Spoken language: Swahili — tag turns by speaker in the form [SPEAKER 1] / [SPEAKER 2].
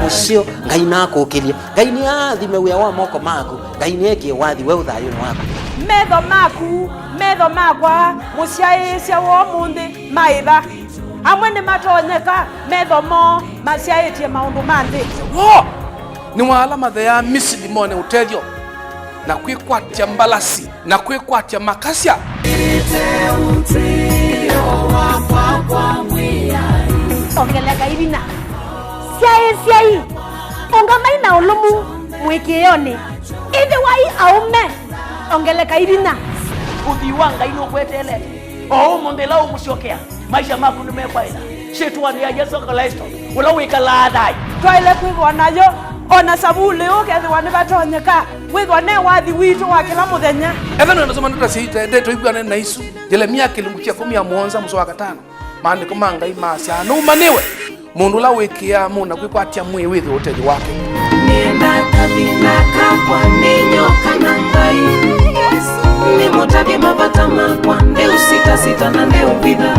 [SPEAKER 1] mucio ngai nakukiria ngai ni athime wia wa moko maku ngai ni eke wathi we uthayo wako
[SPEAKER 2] metho makwa muciaisya wo mundi maitha amwe ni matonyeka metho mo maciaitie maundu mandi
[SPEAKER 3] wo ni wala mathe ya Misiri mone utethio na kwikwatia mbalasi na kwikwatia makasya
[SPEAKER 4] ongeleka ibina siai ongamai na ulumu mwikiyone ithi wai aume ongeleka ibina
[SPEAKER 5] uthiwanga ino kwetele o mondela umushokea maisha maku nimekwaida shetwani ya Yesu Kristo ula wikala dai
[SPEAKER 2] twaile kwithwa nayo ona sabule ukethwa ni batonyeka withwa ne wathi witu wa kila muthenya
[SPEAKER 3] ethano nasoma ndota siite ndeto ibwana na Isu Jeremia kilungukia 10:7 mso wa 5 maandiko mangai masya no maniwe mundu la wikia muna kwikwatia mwi withi utethi wake
[SPEAKER 6] nenda tabina kapwa ninyo kana ngai ni mutabi mabata makwa nde usita na nde ubidha